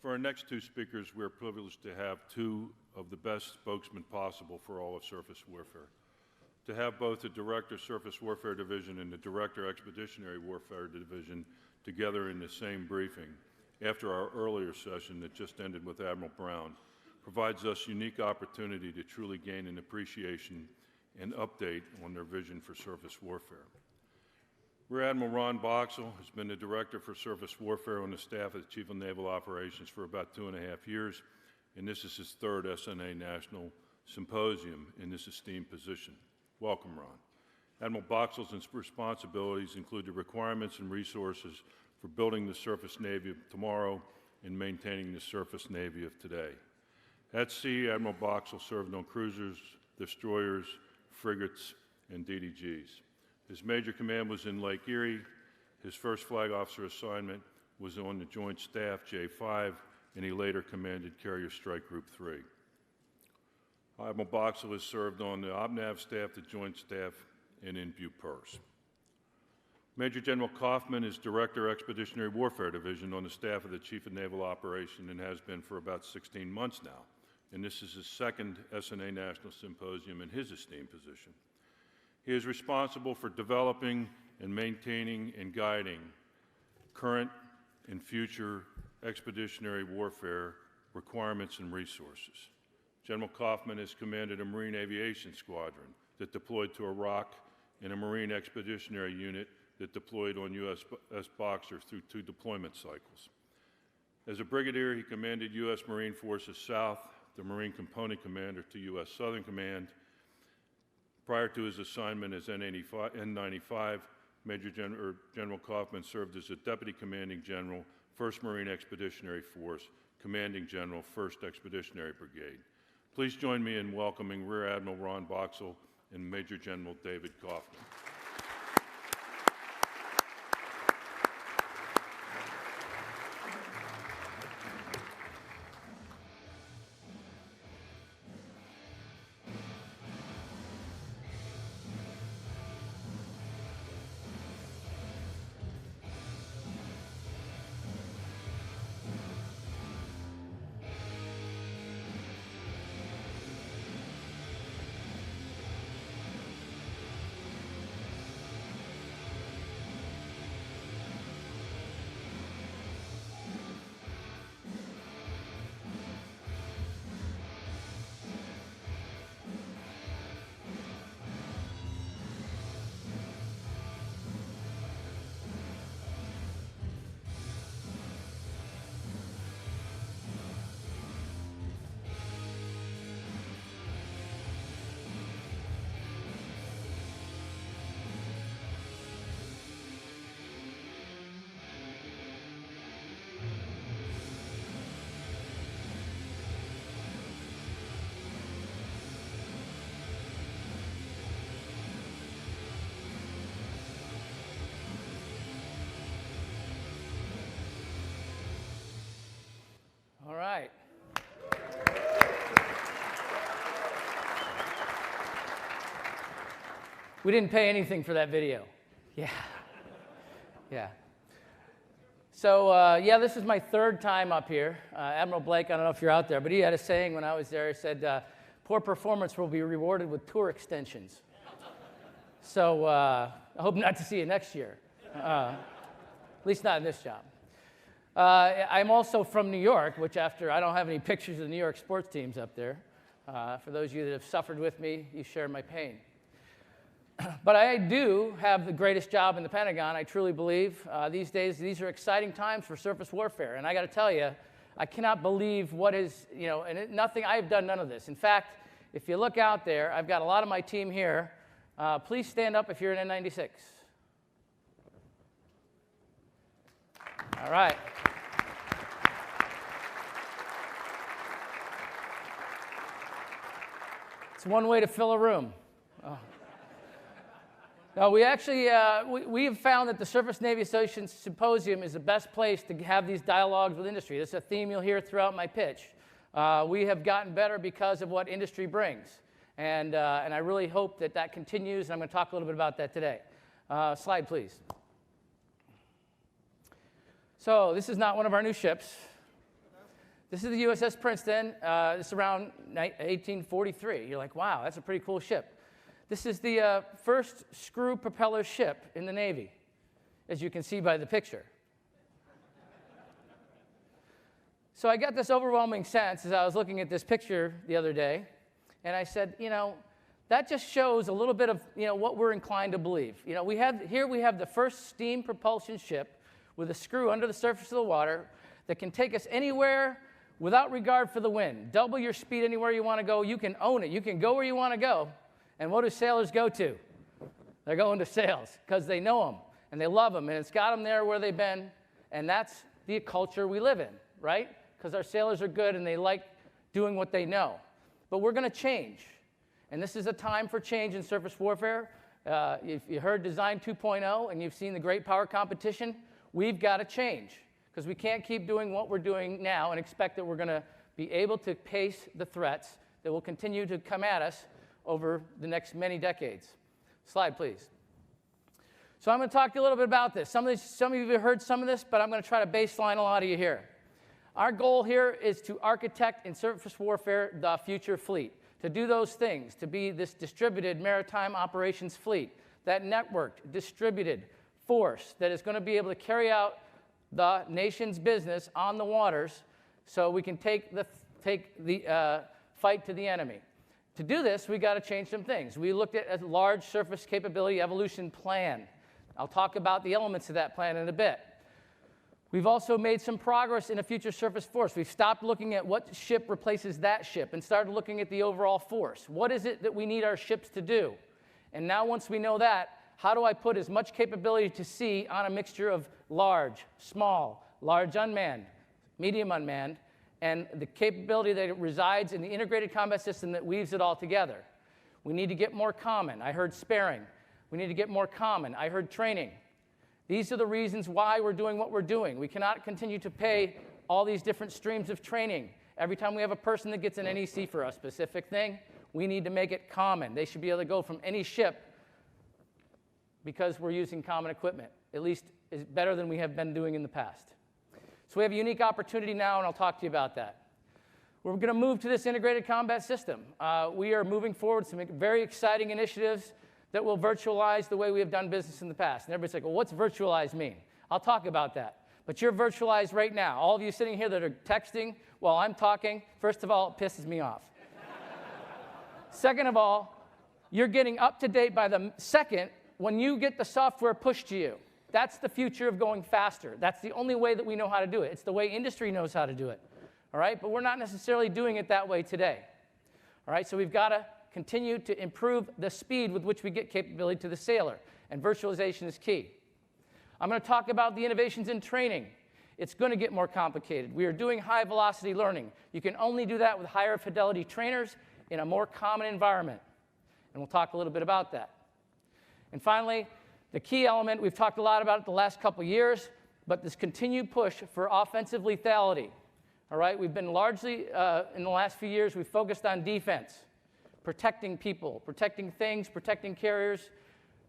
For our next two speakers, we're privileged to have two of the best spokesmen possible for all of surface warfare. To have both the Director Surface Warfare Division and the Director Expeditionary Warfare Division together in the same briefing after our earlier session that just ended with Admiral Brown provides us unique opportunity to truly gain an appreciation and update on their vision for surface warfare. Rear Admiral Ron Boxall has been the Director for Surface Warfare on the staff of the Chief of Naval Operations for about 2.5 years, and this is his third SNA National Symposium in this esteemed position. Welcome, Ron. Admiral Boxall's responsibilities include the requirements and resources for building the surface Navy of tomorrow and maintaining the surface Navy of today. At sea, Admiral Boxall served on cruisers, destroyers, frigates, and DDGs. His major command was in Lake Erie. His first flag officer assignment was on the Joint Staff J5, and he later commanded Carrier Strike Group 3. Admiral Boxall has served on the OpNav staff, the Joint Staff, and in BUPERS. Major General Kaufman is Director Expeditionary Warfare Division on the staff of the Chief of Naval Operations and has been for about 16 months now. And this is his second SNA National Symposium in his esteemed position. He is responsible for developing and maintaining and guiding current and future expeditionary warfare requirements and resources. General Kaufman has commanded a Marine Aviation Squadron that deployed to Iraq and a Marine Expeditionary Unit that deployed on USS Boxer through 2 deployment cycles. As a brigadier, he commanded U.S. Marine Forces South, the Marine Component Commander to U.S. Southern Command. Prior to his assignment as N95, Major General Kaufman served as a Deputy Commanding General, 1st Marine Expeditionary Force, Commanding General, 1st Expeditionary Brigade. Please join me in welcoming Rear Admiral Ron Boxall and Major General David Kaufman. All right. We didn't pay anything for that video. Yeah. Yeah. So, yeah, this is my third time up here. Admiral Blake, I don't know if you're out there, but he had a saying when I was there. He said, poor performance will be rewarded with tour extensions. So I hope not to see you next year, at least not in this job. I'm also from New York, which I don't have any pictures of the New York sports teams up there. For those of you that have suffered with me, you share my pain. But I do have the greatest job in the Pentagon, I truly believe. These days, these are exciting times for surface warfare. And I got to tell you, I cannot believe what is, I've done none of this. In fact, if you look out there, I've got a lot of my team here. Please stand up if you're an N96. All right. It's one way to fill a room. Oh. No, we actually, we have found that the Surface Navy Association Symposium is the best place to have these dialogues with industry. This is a theme you'll hear throughout my pitch. We have gotten better because of what industry brings. And I really hope that that continues, and I'm going to talk a little bit about that today. Slide, please. So this is not one of our new ships. This is the USS Princeton. It's around 1843. You're like, wow, that's a pretty cool ship. This is the first screw propeller ship in the Navy, as you can see by the picture. So I got this overwhelming sense as I was looking at this picture the other day, and I said, that just shows a little bit of what we're inclined to believe. We have the first steam propulsion ship with a screw under the surface of the water that can take us anywhere without regard for the wind. Double your speed anywhere you want to go. You can own it. You can go where you want to go. And what do sailors go to? They're going to sails because they know them and they love them, and it's got them there where they've been, and that's the culture we live in, right? Because our sailors are good and they like doing what they know. But we're going to change, and this is a time for change in surface warfare. If you heard Design 2.0 and you've seen the great power competition, we've got to change because we can't keep doing what we're doing now and expect that we're going to be able to pace the threats that will continue to come at us over the next many decades. Slide, please. So I'm going to talk to you a little bit about this. Some of you have heard some of this, but I'm going to try to baseline a lot of you here. Our goal here is to architect in surface warfare the future fleet, to do those things, to be this distributed maritime operations fleet, that networked, distributed force that is going to be able to carry out the nation's business on the waters so we can take the fight to the enemy. To do this, we got to change some things. We looked at a large surface capability evolution plan. I'll talk about the elements of that plan in a bit. We've also made some progress in a future surface force. We've stopped looking at what ship replaces that ship and started looking at the overall force. What is it that we need our ships to do? And now once we know that, how do I put as much capability to sea on a mixture of large, small, large unmanned, medium unmanned, and the capability that resides in the integrated combat system that weaves it all together? We need to get more common. I heard sparing. We need to get more common. I heard training. These are the reasons why we're doing what we're doing. We cannot continue to pay all these different streams of training. Every time we have a person that gets an NEC for a specific thing, we need to make it common. They should be able to go from any ship because we're using common equipment. At least is better than we have been doing in the past. So we have a unique opportunity now, and I'll talk to you about that. We're going to move to this integrated combat system. We are moving forward some very exciting initiatives that will virtualize the way we have done business in the past. And everybody's like, well, what's virtualize mean? I'll talk about that. But you're virtualized right now. All of you sitting here that are texting while I'm talking, first of all, it pisses me off. Second of all, you're getting up to date by the second when you get the software pushed to you. That's the future of going faster. That's the only way that we know how to do it. It's the way industry knows how to do it. All right? But we're not necessarily doing it that way today. All right? So we've got to continue to improve the speed with which we get capability to the sailor. And virtualization is key. I'm going to talk about the innovations in training. It's going to get more complicated. We are doing high-velocity learning. You can only do that with higher fidelity trainers in a more common environment. And we'll talk a little bit about that. And finally, the key element, we've talked a lot about it the last couple of years, but this continued push for offensive lethality. All right? We've been largely, in the last few years, we've focused on defense, protecting people, protecting things, protecting carriers.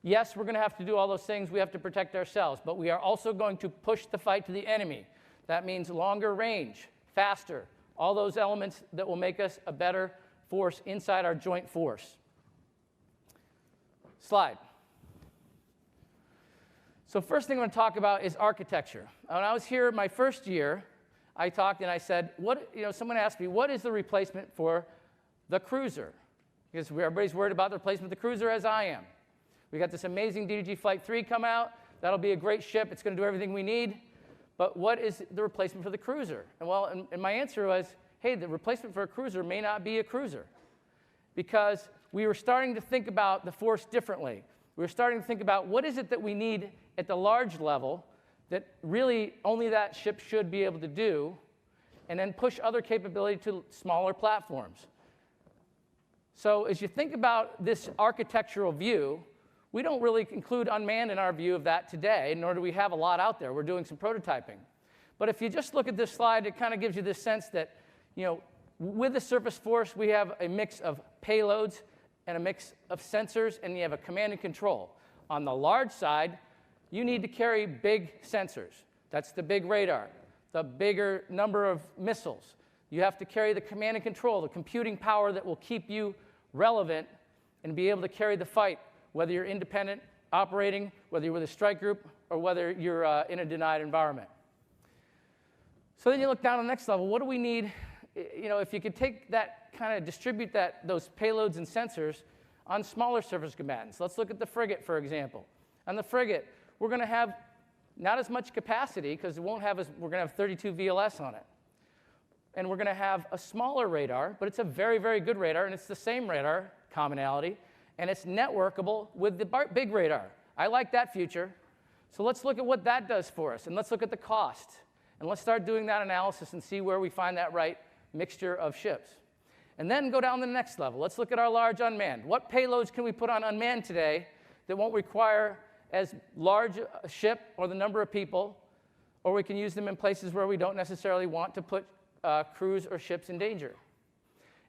Yes, we're going to have to do all those things. We have to protect ourselves, but we are also going to push the fight to the enemy. That means longer range, faster, all those elements that will make us a better force inside our joint force. Slide. So first thing I'm going to talk about is architecture. When I was here my first year, I talked and I said, someone asked me, what is the replacement for the cruiser? Because everybody's worried about the replacement of the cruiser, as I am. We got this amazing DDG Flight 3 come out. That'll be a great ship. It's going to do everything we need. But what is the replacement for the cruiser? And my answer was, hey, the replacement for a cruiser may not be a cruiser. Because we were starting to think about the force differently. We were starting to think about what is it that we need at the large level that really only that ship should be able to do, and then push other capability to smaller platforms. So as you think about this architectural view, we don't really include unmanned in our view of that today, nor do we have a lot out there. We're doing some prototyping. But if you just look at this slide, it kind of gives you this sense that, with the surface force, we have a mix of payloads and a mix of sensors, and you have a command and control. On the large side, you need to carry big sensors. That's the big radar, the bigger number of missiles, You have to carry the command and control, the computing power that will keep you relevant and be able to carry the fight, whether you're independent, operating, whether you're with a strike group, or whether you're in a denied environment. So then you look down on the next level. What do we need? If you could take that, kind of distribute those payloads and sensors on smaller surface combatants. Let's look at the frigate, for example. On the frigate, we're going to have not as much capacity because we're going to have 32 VLS on it. And we're going to have a smaller radar, but it's a very, very good radar, and it's the same radar commonality, and it's networkable with the big radar. I like that future. So let's look at what that does for us, and let's look at the cost. And let's start doing that analysis and see where we find that right mixture of ships. And then go down to the next level. Let's look at our large unmanned. What payloads can we put on unmanned today that won't require as large a ship or the number of people, or we can use them in places where we don't necessarily want to put crews or ships in danger.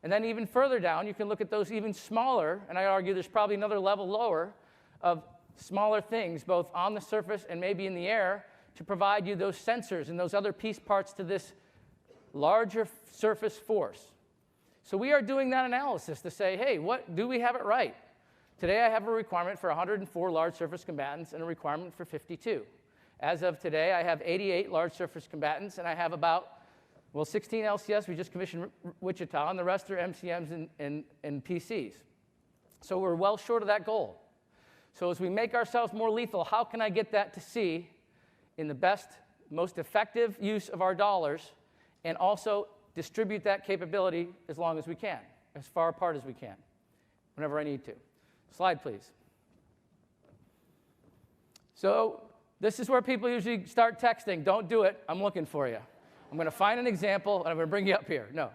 And then even further down, you can look at those even smaller, and I argue there's probably another level lower of smaller things, both on the surface and maybe in the air, to provide you those sensors and those other piece parts to this larger surface force. So we are doing that analysis to say, hey, do we have it right? Today I have a requirement for 104 large surface combatants and a requirement for 52. As of today, I have 88 large surface combatants, and I have about 16 LCS, we just commissioned Wichita, and the rest are MCMs and PCs. So we're well short of that goal. So as we make ourselves more lethal, how can I get that to sea in the best, most effective use of our dollars, and also distribute that capability as long as we can, as far apart as we can, whenever I need to. Slide, please. So this is where people usually start texting. Don't do it. I'm looking for you. I'm going to find an example, and I'm going to bring you up here. No.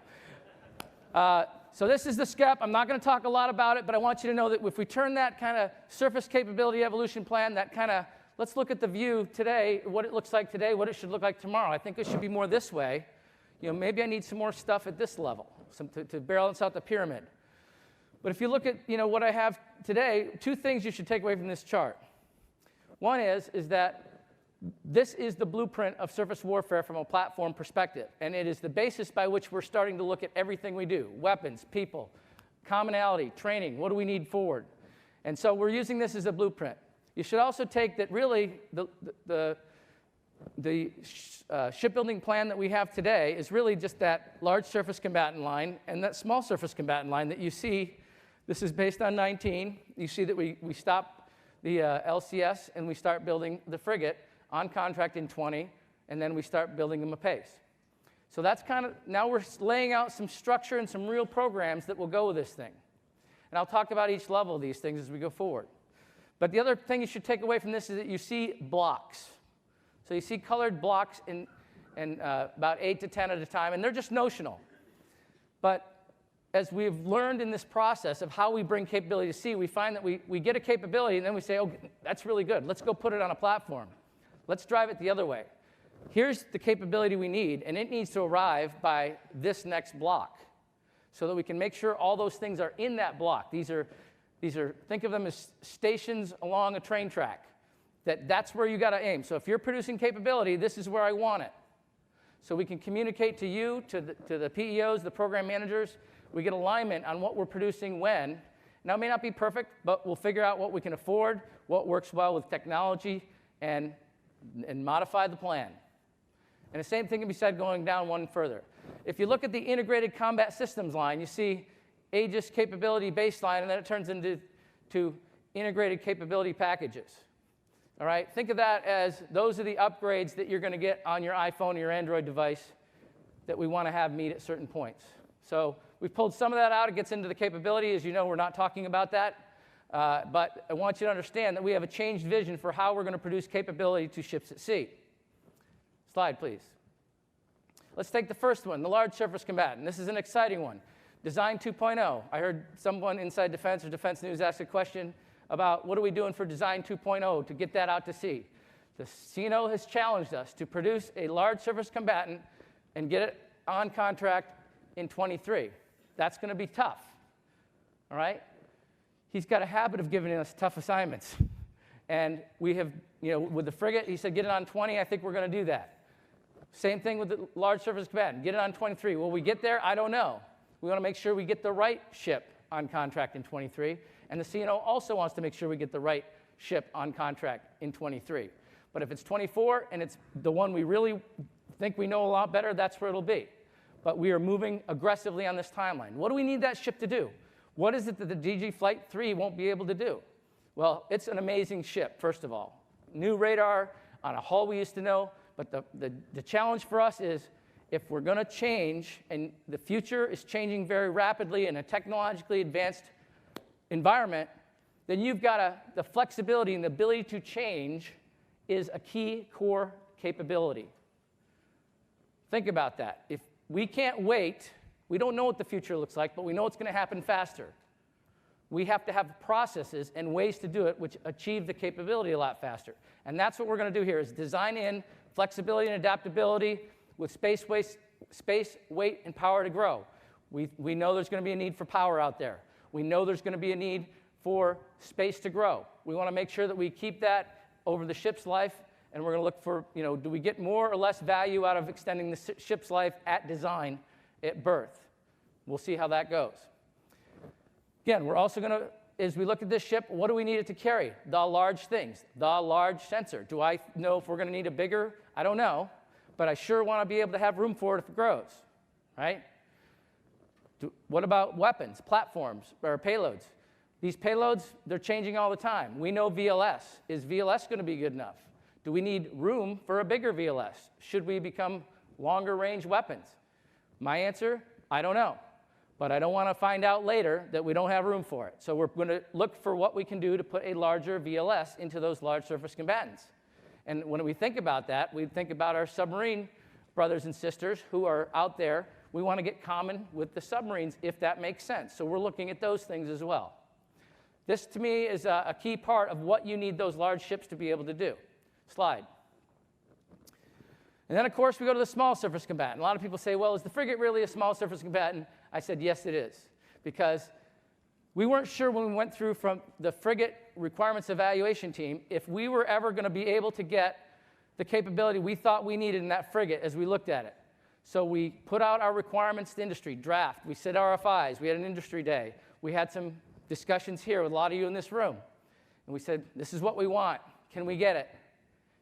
So this is the SCEP. I'm not going to talk a lot about it, but I want you to know that if we turn that kind of surface capability evolution plan, that kind of, let's look at the view today, what it looks like today, what it should look like tomorrow. I think it should be more this way. Maybe I need some more stuff at this level to balance out the pyramid. But if you look at, what I have today, two things you should take away from this chart. One is that this is the blueprint of surface warfare from a platform perspective, and it is the basis by which we're starting to look at everything we do: weapons, people, commonality, training, what do we need forward? And so we're using this as a blueprint. You should also take that really the shipbuilding plan that we have today is really just that large surface combatant line and that small surface combatant line that you see. This is based on 19. You see that we stop the LCS and we start building the frigate on contract in 20, and then we start building them apace. So that's kind of, now we're laying out some structure and some real programs that will go with this thing. And I'll talk about each level of these things as we go forward. But the other thing you should take away from this is that you see blocks. So you see colored blocks in about 8 to 10 at a time, and they're just notional. But as we've learned in this process of how we bring capability to sea, we find that we get a capability, and then we say, oh, that's really good. Let's go put it on a platform. Let's drive it the other way. Here's the capability we need, and it needs to arrive by this next block so that we can make sure all those things are in that block. These are think of them as stations along a train track. That's where you got to aim. So if you're producing capability, this is where I want it. So we can communicate to you, to the PEOs, the program managers. We get alignment on what we're producing when. Now, it may not be perfect, but we'll figure out what we can afford, what works well with technology, and modify the plan. And the same thing can be said going down one further. If you look at the integrated combat systems line, you see Aegis capability baseline, and then it turns into integrated capability packages. All right? Think of that as those are the upgrades that you're going to get on your iPhone or your Android device that we want to have meet at certain points. So we've pulled some of that out. It gets into the capability. As you know, we're not talking about that. But I want you to understand that we have a changed vision for how we're going to produce capability to ships at sea. Slide, please. Let's take the first one, the large surface combatant. This is an exciting one. Design 2.0. I heard someone inside Defense or Defense News ask a question about what are we doing for Design 2.0 to get that out to sea. The CNO has challenged us to produce a large surface combatant and get it on contract in 23. That's going to be tough. All right? He's got a habit of giving us tough assignments. And we have, with the frigate, he said, get it on 20. I think we're going to do that. Same thing with the large surface combatant. Get it on 23. Will we get there? I don't know. We want to make sure we get the right ship on contract in 23. And the CNO also wants to make sure we get the right ship on contract in 23. But if it's 24 and it's the one we really think we know a lot better, that's where it'll be. But we are moving aggressively on this timeline. What do we need that ship to do? What is it that the DG Flight 3 won't be able to do? Well, it's an amazing ship, first of all. New radar on a hull we used to know. But the challenge for us is if we're going to change, and the future is changing very rapidly in a technologically advanced environment, then you've got the flexibility and the ability to change is a key core capability. Think about that. If we can't wait, we don't know what the future looks like, but we know it's going to happen faster. We have to have processes and ways to do it which achieve the capability a lot faster. And that's what we're going to do here is design in flexibility and adaptability with space, weight, and power to grow. We know there's going to be a need for power out there. We know there's going to be a need for space to grow. We want to make sure that we keep that over the ship's life, and we're going to look for, do we get more or less value out of extending the ship's life at design at birth? We'll see how that goes. Again, we're also going to, as we look at this ship, what do we need it to carry? The large things, the large sensor. Do I know if we're going to need a bigger? I don't know, but I sure want to be able to have room for it if it grows, right? What about weapons, platforms, or payloads? These payloads, they're changing all the time. We know VLS. Is VLS going to be good enough? Do we need room for a bigger VLS? Should we become longer range weapons? My answer, I don't know. But I don't want to find out later that we don't have room for it. So we're going to look for what we can do to put a larger VLS into those large surface combatants. And when we think about that, we think about our submarine brothers and sisters who are out there. We want to get common with the submarines if that makes sense. So we're looking at those things as well. This, to me, is a key part of what you need those large ships to be able to do. Slide. And then, of course, we go to the small surface combatant. A lot of people say, well, is the frigate really a small surface combatant? I said, yes, it is. Because we weren't sure when we went through from the frigate requirements evaluation team if we were ever going to be able to get the capability we thought we needed in that frigate as we looked at it. So we put out our requirements to industry, draft. We set RFIs. We had an industry day. We had some discussions here with a lot of you in this room. And we said, this is what we want. Can we get it?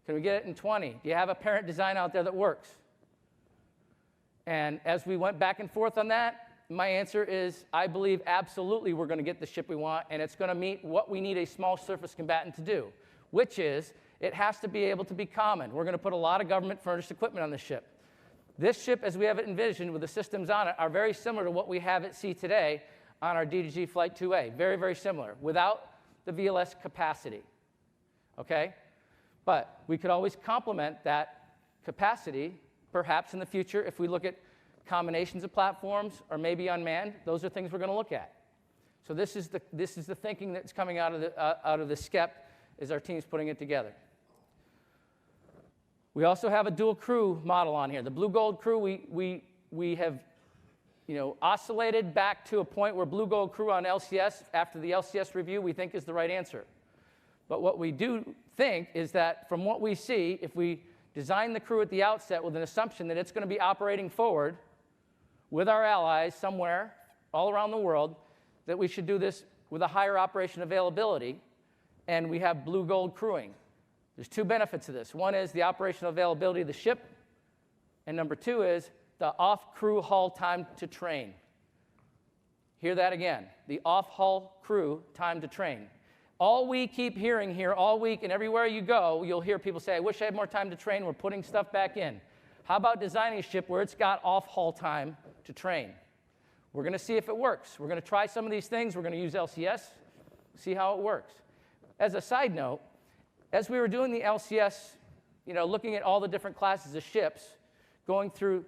Can we get it in 20? Do you have a parent design out there that works? And as we went back and forth on that, my answer is I believe absolutely we're going to get the ship we want, and it's going to meet what we need a small surface combatant to do, which is it has to be able to be common. We're going to put a lot of government furnished equipment on this ship. This ship, as we have it envisioned with the systems on it, are very similar to what we have at sea today on our DDG Flight 2A. Very, very similar, without the VLS capacity. Okay? But we could always complement that capacity, perhaps in the future, if we look at combinations of platforms or maybe unmanned. Those are things we're going to look at. So this is the thinking that's coming out of the SCEP as our team's putting it together. We also have a dual crew model on here. The blue gold crew, we have oscillated back to a point where blue gold crew on LCS, after the LCS review, we think is the right answer. But what we do think is that from what we see, if we design the crew at the outset with an assumption that it's going to be operating forward with our allies somewhere all around the world, that we should do this with a higher operation availability, and we have blue gold crewing. There's two benefits to this. One is the operational availability of the ship, and number two is the off-crew hull time to train. Hear that again, the off-hull crew time to train. All we keep hearing here all week, and everywhere you go, you'll hear people say, I wish I had more time to train, we're putting stuff back in. How about designing a ship where it's got off-hull time to train? We're going to see if it works. We're going to try some of these things. We're going to use LCS, see how it works. As a side note, as we were doing the LCS, looking at all the different classes of ships, going through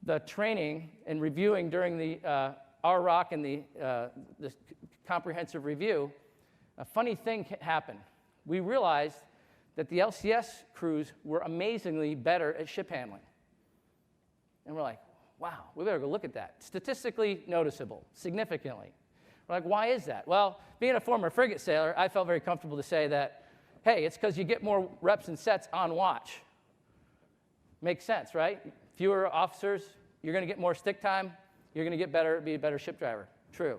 the training and reviewing during the RROC and the comprehensive review, a funny thing happened. We realized that the LCS crews were amazingly better at ship handling. And we're like, wow, we better go look at that. Statistically noticeable, significantly. We're like, why is that? Well, being a former frigate sailor, I felt very comfortable to say that, hey, it's because you get more reps and sets on watch. Makes sense, right? Fewer officers, you're going to get more stick time, you're going to get better, be a better ship driver. True.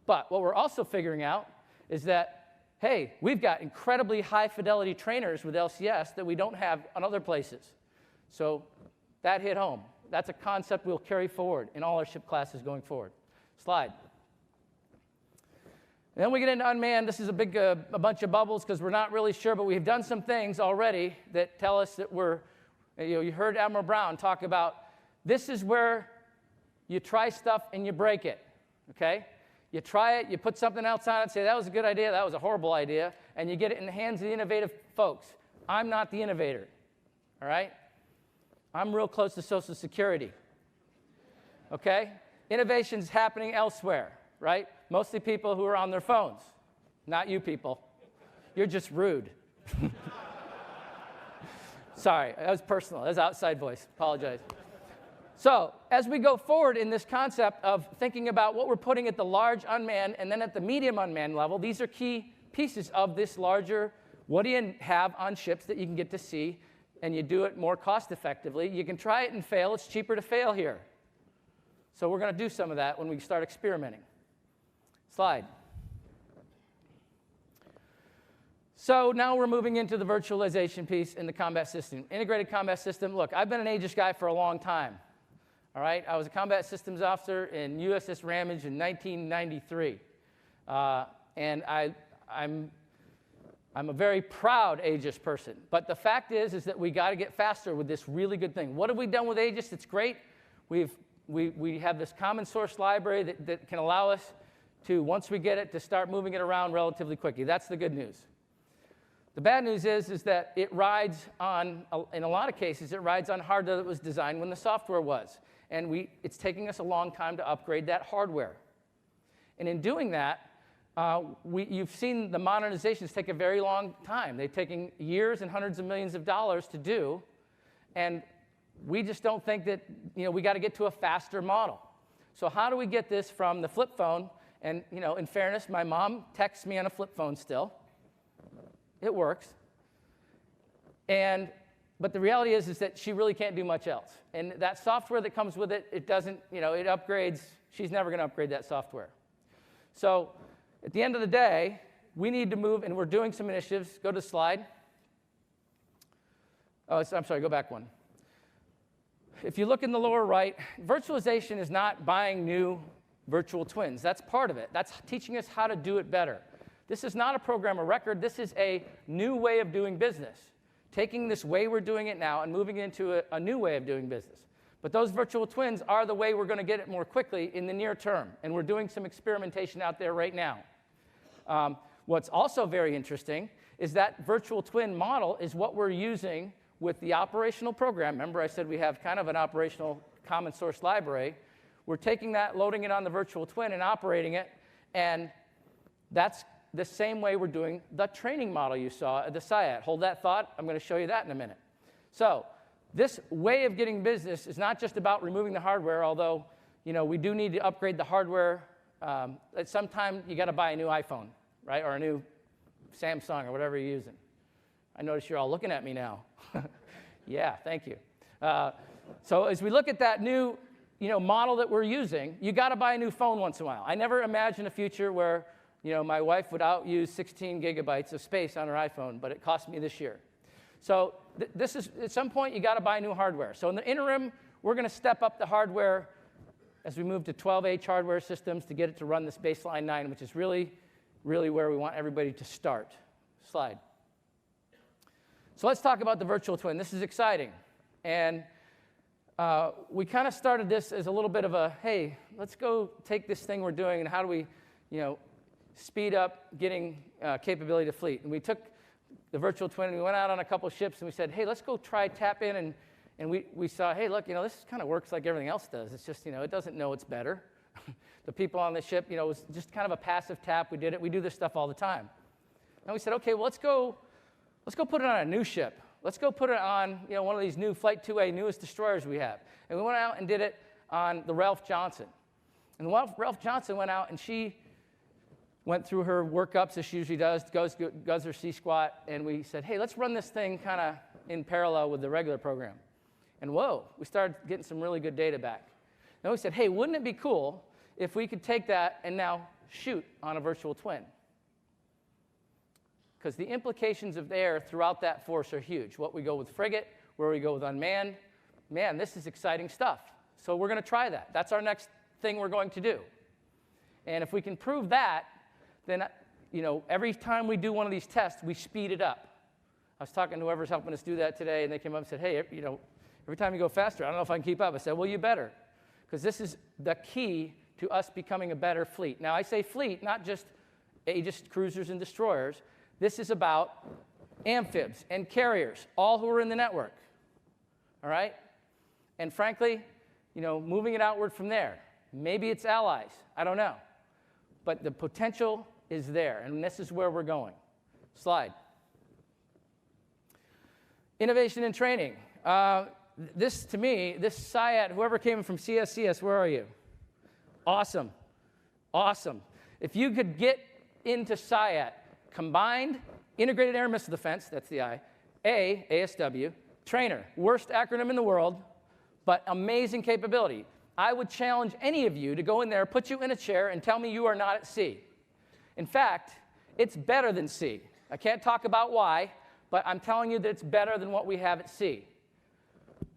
But what we're also figuring out is that, hey, we've got incredibly high fidelity trainers with LCS that we don't have on other places. So that hit home. That's a concept we'll carry forward in all our ship classes going forward. Slide. And then we get into unmanned. This is a bunch of bubbles because we're not really sure, but we've done some things already that tell us that you heard Admiral Brown talk about this is where you try stuff and you break it, okay? You try it, you put something else on it, say that was a good idea, that was a horrible idea, and you get it in the hands of the innovative folks. I'm not the innovator, all right? I'm real close to Social Security, okay? Innovation's happening elsewhere, right? Mostly people who are on their phones, not you people. You're just rude. Sorry, that was personal. That was outside voice. Apologize. So as we go forward in this concept of thinking about what we're putting at the large unmanned and then at the medium unmanned level, these are key pieces of this larger, what do you have on ships that you can get to see and you do it more cost effectively. You can try it and fail. It's cheaper to fail here. So we're going to do some of that when we start experimenting. Slide. So now we're moving into the virtualization piece in the combat system. Integrated combat system. Look, I've been an Aegis guy for a long time. All right, I was a combat systems officer in USS Ramage in 1993. And I'm a very proud Aegis person. But the fact is that we got to get faster with this really good thing. What have we done with Aegis? It's great. We have this common source library that can allow us to, once we get it, to start moving it around relatively quickly. That's the good news. The bad news is that it rides on, in a lot of cases, it rides on hardware that was designed when the software was. And it's taking us a long time to upgrade that hardware. And in doing that, you've seen the modernizations take a very long time. They've taken years and hundreds of millions of dollars to do. And we just don't think that, we got to get to a faster model. So how do we get this from the flip phone? And, in fairness, my mom texts me on a flip phone still. It works. But the reality is that she really can't do much else. And that software that comes with it, it doesn't, it upgrades. She's never going to upgrade that software. So at the end of the day, we need to move, and we're doing some initiatives. Go to the slide. Oh, I'm sorry, go back one. If you look in the lower right, virtualization is not buying new virtual twins. That's part of it. That's teaching us how to do it better. This is not a program of record. This is a new way of doing business. Taking this way we're doing it now and moving it into a new way of doing business. But those virtual twins are the way we're going to get it more quickly in the near term. And we're doing some experimentation out there right now. What's also very interesting is that virtual twin model is what we're using with the operational program. Remember I said we have kind of an operational common source library. We're taking that, loading it on the virtual twin and operating it. And that's the same way we're doing the training model you saw at the SIAT. Hold that thought. I'm going to show you that in a minute. So this way of getting business is not just about removing the hardware, although we do need to upgrade the hardware. At some time, you got to buy a new iPhone, right, or a new Samsung or whatever you're using. I notice you're all looking at me now. Yeah, thank you. So as we look at that new model that we're using, you got to buy a new phone once in a while. I never imagined a future where my wife would outuse 16 gigabytes of space on her iPhone, but it cost me this year. So this is, at some point, you got to buy new hardware. So in the interim, we're going to step up the hardware as we move to 12H hardware systems to get it to run this baseline 9, which is really, really where we want everybody to start. Slide. So let's talk about the virtual twin. This is exciting. And we kind of started this as a little bit of a, hey, let's go take this thing we're doing and how do we, speed up getting capability to fleet. And we took the virtual twin and we went out on a couple ships and we said, hey, let's go tap in. And we saw, hey, look, this kind of works like everything else does. It's just, it doesn't know it's better. The people on the ship, it was just kind of a passive tap. We did it. We do this stuff all the time. And we said, okay, well, let's go put it on a new ship. Let's go put it on, one of these new Flight 2A newest destroyers we have. And we went out and did it on the Ralph Johnson. And Ralph Johnson went out and she went through her workups as she usually does her C-squat, and we said, hey, let's run this thing kind of in parallel with the regular program. And whoa, we started getting some really good data back. Then we said, hey, wouldn't it be cool if we could take that and now shoot on a virtual twin? Because the implications of air throughout that force are huge. What we go with frigate, where we go with unmanned, man, this is exciting stuff. So we're going to try that. That's our next thing we're going to do. And if we can prove that, then every time we do one of these tests, we speed it up. I was talking to whoever's helping us do that today, and they came up and said, hey, every time you go faster, I don't know if I can keep up. I said, well, you better, because this is the key to us becoming a better fleet. Now, I say fleet, not just Aegis cruisers and destroyers. This is about amphibs and carriers, all who are in the network, all right? And frankly, moving it outward from there. Maybe it's allies. I don't know. But the potential is there, and this is where we're going. Slide. Innovation and training. This, to me, this SIAT, whoever came from CSCS, where are you? Awesome. Awesome. If you could get into SIAT, Combined Integrated Air Missile Defense, that's the I, ASW, trainer, worst acronym in the world, but amazing capability. I would challenge any of you to go in there, put you in a chair, and tell me you are not at sea. In fact, it's better than sea. I can't talk about why, but I'm telling you that it's better than what we have at sea.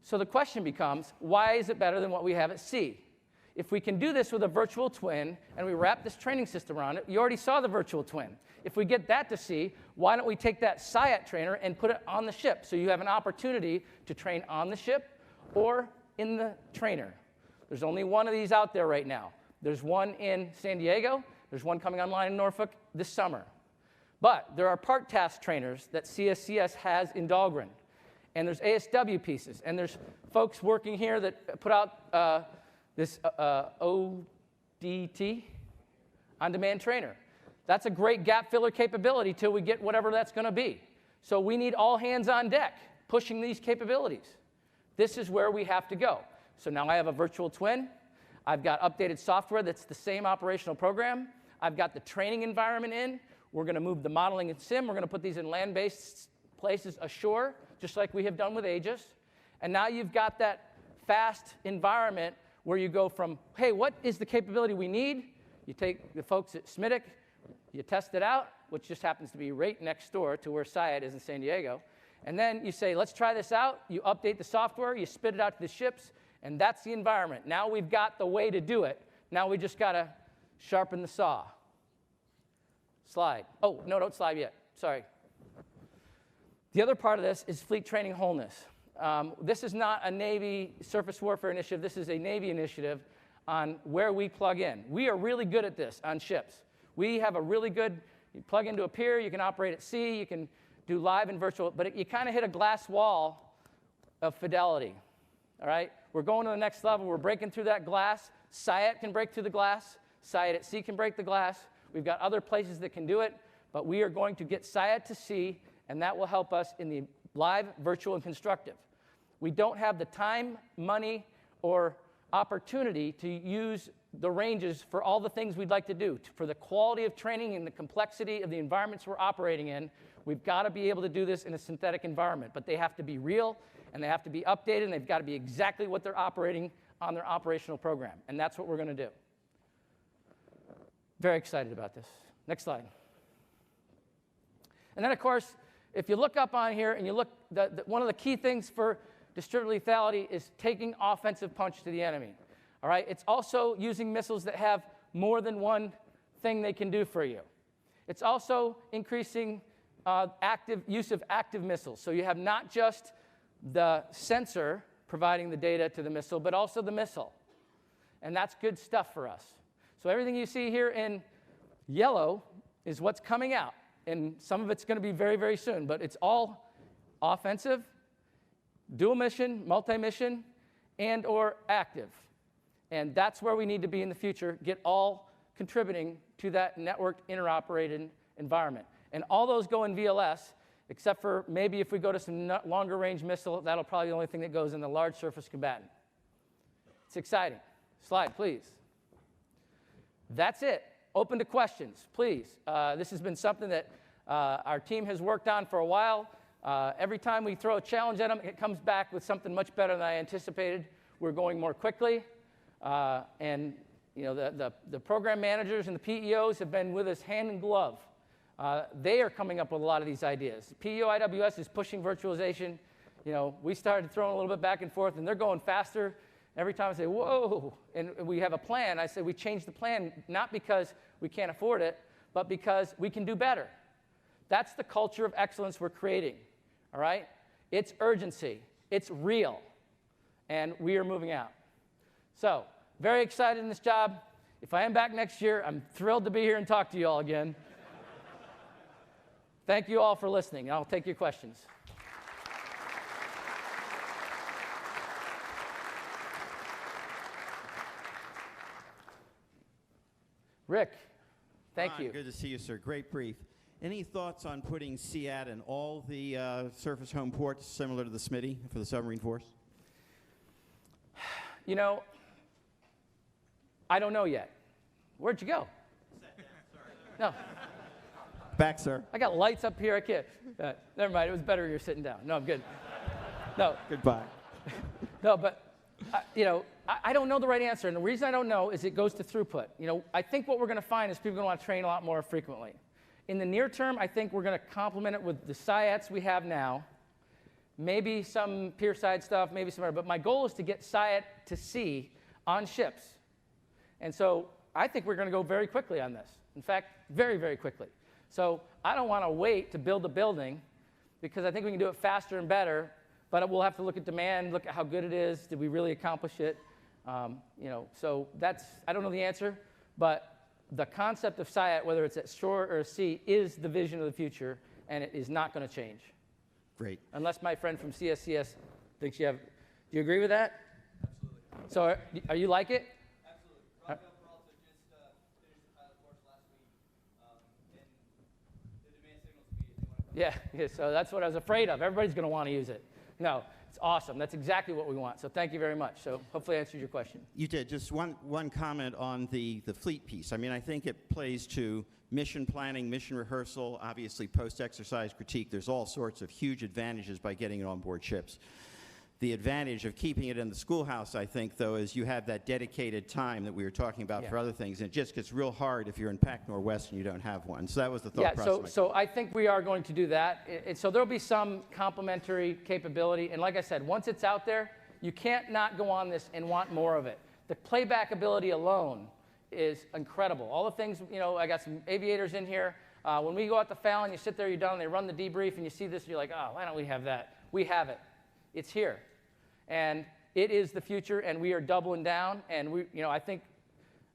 So the question becomes, why is it better than what we have at sea? If we can do this with a virtual twin, and we wrap this training system around it, you already saw the virtual twin. If we get that to sea, why don't we take that SIAT trainer and put it on the ship so you have an opportunity to train on the ship or in the trainer? There's only one of these out there right now. There's one in San Diego. There's one coming online in Norfolk this summer. But there are part task trainers that CSCS has in Dahlgren. And there's ASW pieces. And there's folks working here that put out this ODT, on-demand trainer. That's a great gap filler capability till we get whatever that's going to be. So we need all hands on deck pushing these capabilities. This is where we have to go. So now I have a virtual twin. I've got updated software that's the same operational program. I've got the training environment in. We're going to move the modeling and sim. We're going to put these in land-based places ashore, just like we have done with Aegis. And now you've got that fast environment where you go from, hey, what is the capability we need? You take the folks at SMITIC, you test it out, which just happens to be right next door to where SIAT is in San Diego. And then you say, let's try this out. You update the software, you spit it out to the ships, and that's the environment. Now we've got the way to do it. Now we just got to sharpen the saw. Slide. Oh, no, don't slide yet. Sorry. The other part of this is fleet training wholeness. This is not a Navy surface warfare initiative. This is a Navy initiative on where we plug in. We are really good at this on ships. We have a really good, you plug into a pier, you can operate at sea, you can do live and virtual, but you kind of hit a glass wall of fidelity, all right? We're going to the next level. We're breaking through that glass. SIAT can break through the glass. SIAT at sea can break the glass. We've got other places that can do it, but we are going to get SIAT to sea, and that will help us in the live, virtual, and constructive. We don't have the time, money, or opportunity to use the ranges for all the things we'd like to do. For the quality of training and the complexity of the environments we're operating in, we've got to be able to do this in a synthetic environment. But they have to be real, and they have to be updated, and they've got to be exactly what they're operating on their operational program. And that's what we're going to do. Very excited about this. Next slide. And then, of course, if you look up on here and you look, one of the key things for distributed lethality is taking offensive punch to the enemy. All right? It's also using missiles that have more than one thing they can do for you. It's also increasing use of active missiles. So you have not just the sensor providing the data to the missile, but also the missile. And that's good stuff for us. So everything you see here in yellow is what's coming out. And some of it's going to be very, very soon. But it's all offensive, dual mission, multi-mission, and or active. And that's where we need to be in the future, get all contributing to that networked, interoperated environment. And all those go in VLS, except for maybe if we go to some longer range missile, that'll probably be the only thing that goes in the large surface combatant. It's exciting. Slide, please. That's it. Open to questions, please. This has been something that our team has worked on for a while. Every time we throw a challenge at them, it comes back with something much better than I anticipated. We're going more quickly, and the program managers and the PEOs have been with us hand in glove. They are coming up with a lot of these ideas. PEO IWS is pushing virtualization. We started throwing a little bit back and forth, and they're going faster. Every time I say, whoa, and we have a plan, I say we change the plan, not because we can't afford it, but because we can do better. That's the culture of excellence we're creating, all right? It's urgency. It's real. And we are moving out. So, very excited in this job. If I am back next year, I'm thrilled to be here and talk to you all again. Thank you all for listening. I'll take your questions. Rick, thank you. Good to see you, sir. Great brief. Any thoughts on putting SEAT in all the surface home ports similar to the Smitty for the submarine force? I don't know yet. Where'd you go? No. Back, sir. I got lights up here. I can't. Never mind. It was better you're sitting down. No, I'm good. No. Goodbye. No, but, I don't know the right answer. And the reason I don't know is it goes to throughput. I think what we're going to find is people are going to want to train a lot more frequently. In the near term, I think we're going to complement it with the SIATs we have now, maybe some pier side stuff, maybe some other. But my goal is to get SIAT to sea on ships. And so I think we're going to go very quickly on this. In fact, very, very quickly. So I don't want to wait to build a building because I think we can do it faster and better, but we'll have to look at demand, look at how good it is. Did we really accomplish it? So that's, I don't know the answer, but the concept of SIAT, whether it's at shore or at sea, is the vision of the future, and it is not going to change. Great. Unless my friend from CSCS thinks you have. Do you agree with that? Absolutely. So are you like it? Absolutely. Ronald also just finished the pilot course last week, and the demand signals to me if they want to come. Yeah, so that's what I was afraid of. Everybody's going to want to use it. No, it's awesome. That's exactly what we want. So thank you very much. So hopefully I answered your question. You did. Just one comment on the fleet piece. I mean, I think it plays to mission planning, mission rehearsal, obviously post-exercise critique. There's all sorts of huge advantages by getting it on board ships. The advantage of keeping it in the schoolhouse, I think, though, is you have that dedicated time that we were talking about for other things. And it just gets real hard if you're in Pac Northwest and you don't have one. So that was the thought process. Yeah, so I think we are going to do that. So there'll be some complementary capability. And like I said, once it's out there, you can't not go on this and want more of it. The playback ability alone is incredible. All the things, I got some aviators in here. When we go out to Fallon, you sit there, you're done, and they run the debrief, and you see this, and you're like, oh, why don't we have that? We have it. It's here. And it is the future, and we are doubling down. And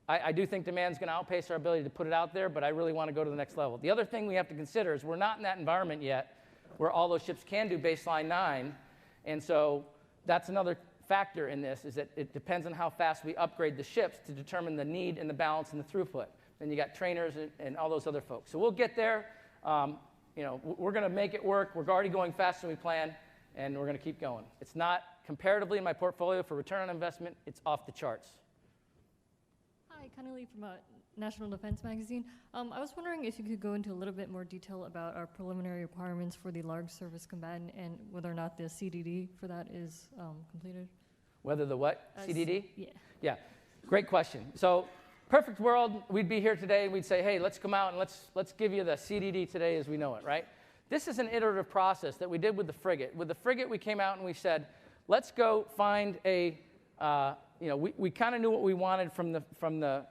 I do think demand's going to outpace our ability to put it out there, but I really want to go to the next level. The other thing we have to consider is we're not in that environment yet where all those ships can do baseline 9. And so that's another factor in this, is that it depends on how fast we upgrade the ships to determine the need and the balance and the throughput. Then you got trainers and all those other folks. So we'll get there. We're going to make it work. We're already going faster than we planned, and we're going to keep going. It's not comparatively in my portfolio for return on investment. It's off the charts. Hi, Connie Lee from National Defense Magazine. I was wondering if you could go into a little bit more detail about our preliminary requirements for the large surface combatant and whether or not the CDD for that is completed. Whether the what? CDD? Yeah. Yeah, great question. So perfect world, we'd be here today and we'd say, hey, let's come out and let's give you the CDD today as we know it, right? This is an iterative process that we did with the frigate. With the frigate, we came out and we said, let's go find a, we kind of knew what we wanted from the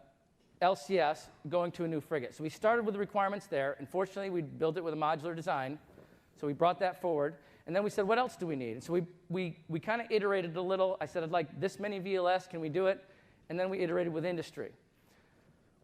LCS going to a new frigate. So we started with the requirements there. Unfortunately, we built it with a modular design. So we brought that forward. And then we said, what else do we need? And so we kind of iterated a little. I said, I'd like this many VLS. Can we do it? And then we iterated with industry.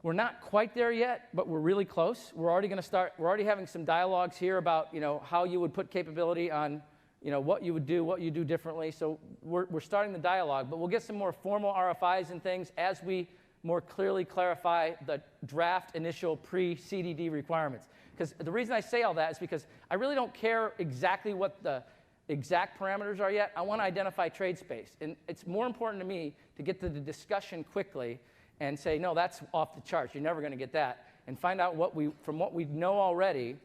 We're not quite there yet, but we're really close. We're already going to start. We're already having some dialogues here about how you would put capability on what you would do, what you do differently. So we're starting the dialogue, but we'll get some more formal RFIs and things as we more clearly clarify the draft initial pre-CDD requirements. Because the reason I say all that is because I really don't care exactly what the exact parameters are yet. I want to identify trade space. And it's more important to me to get to the discussion quickly and say, no, that's off the charts. You're never going to get that. And find out from what we know already,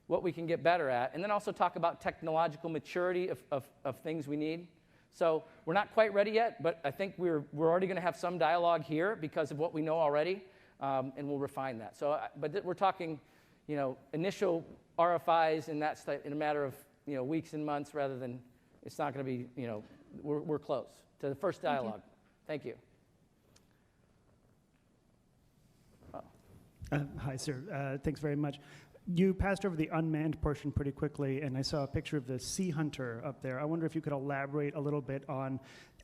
what we can get better at, and then also talk about technological maturity of things we need. So we're not quite ready yet, but I think we're already going to have some dialogue here because of what we know already, and we'll refine that. So, but we're talking, initial RFIs in a matter of weeks and months, rather than it's not going to be we're close to the first dialogue. Thank you. Hi, sir. Thanks very much. You passed over the unmanned portion pretty quickly, and I saw a picture of the Sea Hunter up there. I wonder if you could elaborate a little bit on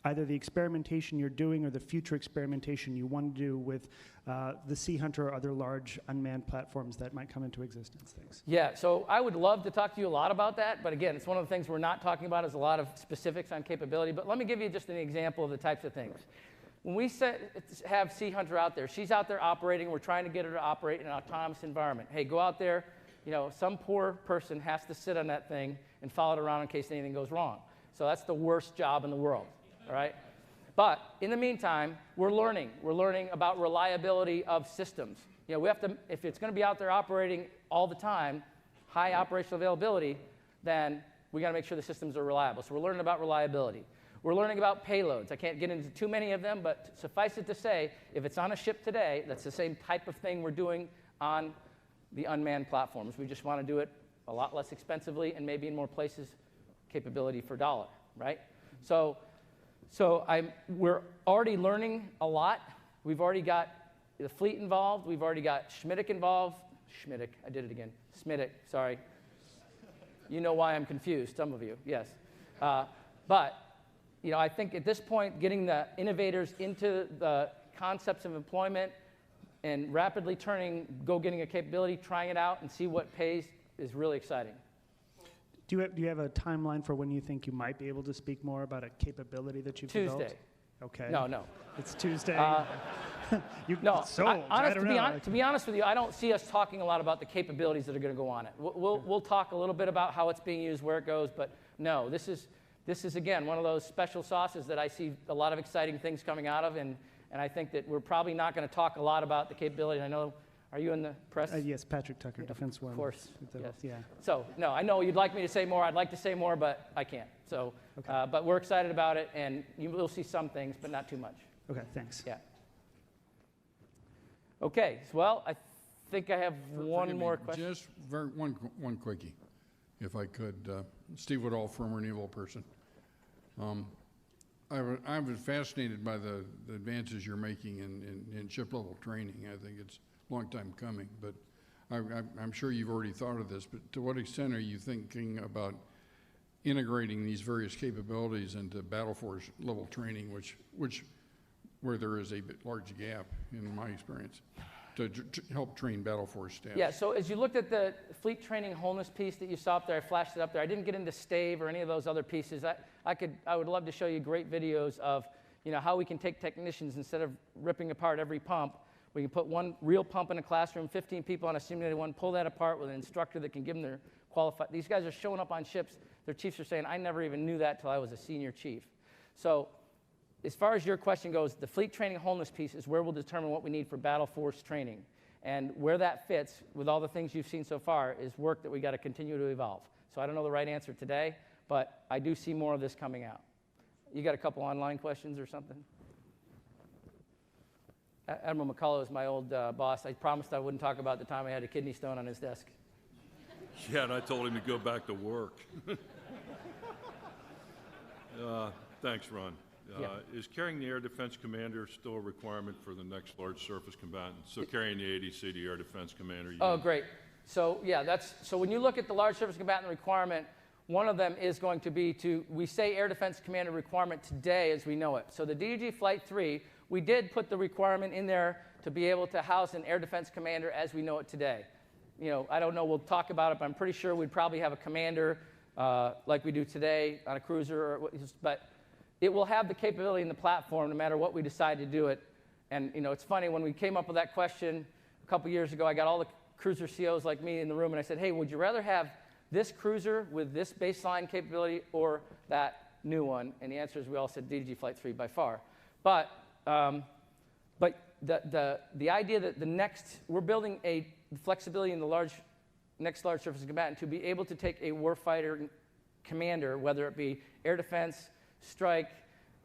either the experimentation you're doing or the future experimentation you want to do with the Sea Hunter or other large unmanned platforms that might come into existence. Thanks. Yeah, so I would love to talk to you a lot about that, but again, it's one of the things we're not talking about is a lot of specifics on capability, but let me give you just an example of the types of things. When we have Sea Hunter out there, she's out there operating. We're trying to get her to operate in an autonomous environment. Hey, go out there. Some poor person has to sit on that thing and follow it around in case anything goes wrong. So that's the worst job in the world, all right? But in the meantime, we're learning. We're learning about reliability of systems. We have to, if it's going to be out there operating all the time, high operational availability, then we got to make sure the systems are reliable. So we're learning about reliability. We're learning about payloads. I can't get into too many of them, but suffice it to say, if it's on a ship today, that's the same type of thing we're doing on the unmanned platforms. We just want to do it a lot less expensively and maybe in more places, capability for dollar, right? So we're already learning a lot. We've already got the fleet involved. We've already got Schmidtick involved. Schmidtick, I did it again. Schmidtick, sorry. You know why I'm confused, some of you, yes. But I think at this point, getting the innovators into the concepts of employment and rapidly getting a capability, trying it out, and see what pays is really exciting. Do you have a timeline for when you think you might be able to speak more about a capability that you've developed? Tuesday. Okay. No. It's Tuesday. No. Sold. To be honest with you, I don't see us talking a lot about the capabilities that are going to go on it. We'll talk a little bit about how it's being used, where it goes, but no, this is again one of those special sauces that I see a lot of exciting things coming out of, and I think that we're probably not going to talk a lot about the capability. I know, are you in the press? Yes, Patrick Tucker, Defense One. Of course, yes. Yeah. So, no, I know you'd like me to say more. I'd like to say more, but I can't. So, okay. But we're excited about it, and you will see some things, but not too much. Okay, thanks. Yeah. Okay, well, I think I have one more question. Just one quickie, if I could. Steve Woodall, former naval person. I was fascinated by the advances you're making in ship-level training. I think it's a long time coming, but I'm sure you've already thought of this, but to what extent are you thinking about integrating these various capabilities into battle force level training, where there is a large gap, in my experience, to help train battle force staff? Yeah, so as you looked at the fleet training wholeness piece that you saw up there, I flashed it up there. I didn't get into stave or any of those other pieces. I would love to show you great videos of how we can take technicians, instead of ripping apart every pump, we can put one real pump in a classroom, 15 people on a simulated one, pull that apart with an instructor that can give them their qualified. These guys are showing up on ships. Their chiefs are saying, I never even knew that till I was a senior chief. So as far as your question goes, the fleet training wholeness piece is where we'll determine what we need for battle force training. And where that fits with all the things you've seen so far is work that we got to continue to evolve. So I don't know the right answer today, but I do see more of this coming out. You got a couple online questions or something? Admiral McCullough is my old boss. I promised I wouldn't talk about the time I had a kidney stone on his desk. Yeah, and I told him to go back to work. Thanks, Ron. Yeah. Is carrying the Air Defense Commander still a requirement for the next large surface combatant? So carrying the ADC, the Air Defense Commander. Oh, great. So yeah, so when you look at the large surface combatant requirement, one of them is going to be we say Air Defense Commander requirement today as we know it. So the DDG Flight 3, we did put the requirement in there to be able to house an Air Defense Commander as we know it today. I don't know, we'll talk about it, but I'm pretty sure we'd probably have a commander like we do today on a cruiser, but it will have the capability in the platform no matter what we decide to do it. And it's funny, when we came up with that question a couple years ago, I got all the cruiser COs like me in the room, and I said, hey, would you rather have this cruiser with this baseline capability or that new one? And the answer is we all said DDG Flight 3 by far. But the idea that we're building a flexibility in the large next large surface combatant, to be able to take a warfighter commander, whether it be air defense, strike,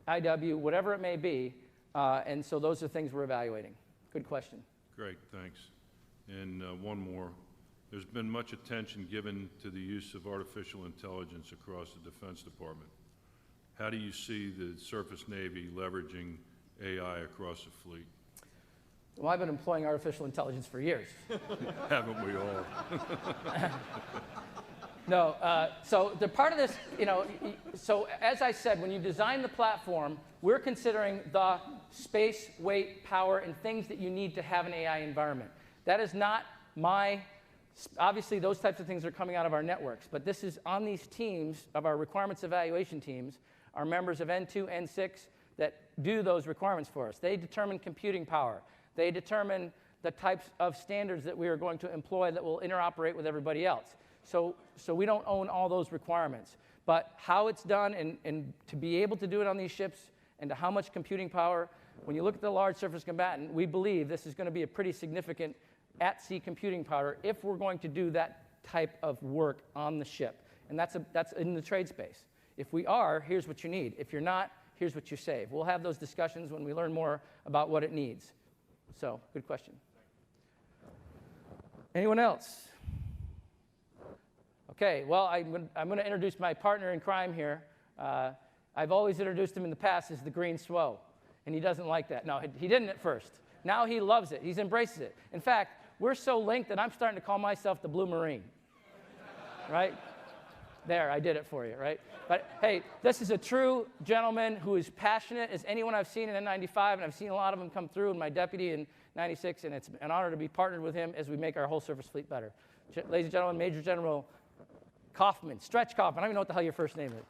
IW, whatever it may be, and so those are things we're evaluating. Good question. Great, thanks. And one more. There's been much attention given to the use of artificial intelligence across the Defense Department. How do you see the Surface Navy leveraging AI across the fleet? Well, I've been employing artificial intelligence for years. Haven't we all? No, so the part of this, so as I said, when you design the platform, we're considering the space, weight, power, and things that you need to have an AI environment. That is not obviously those types of things are coming out of our networks, but this is on these teams of our requirements evaluation teams, our members of N2, N6 that do those requirements for us. They determine computing power. They determine the types of standards that we are going to employ that will interoperate with everybody else. So we don't own all those requirements. But how it's done and to be able to do it on these ships and to how much computing power, when you look at the large surface combatant, we believe this is going to be a pretty significant at-sea computing power if we're going to do that type of work on the ship. And that's in the trade space. If we are, here's what you need. If you're not, here's what you save. We'll have those discussions when we learn more about what it needs. So, good question. Anyone else? Okay, well, I'm going to introduce my partner in crime here. I've always introduced him in the past as the Green SWO, and he doesn't like that. No, he didn't at first. Now he loves it. He embraces it. In fact, we're so linked that I'm starting to call myself the Blue Marine. Right? There, I did it for you, right? But hey, this is a true gentleman who is passionate as anyone I've seen in N95, and I've seen a lot of them come through in my deputy in 96, and it's an honor to be partnered with him as we make our whole surface fleet better. Ladies and gentlemen, Major General Kaufman, Stretch Kaufman. I don't even know what the hell your first name is.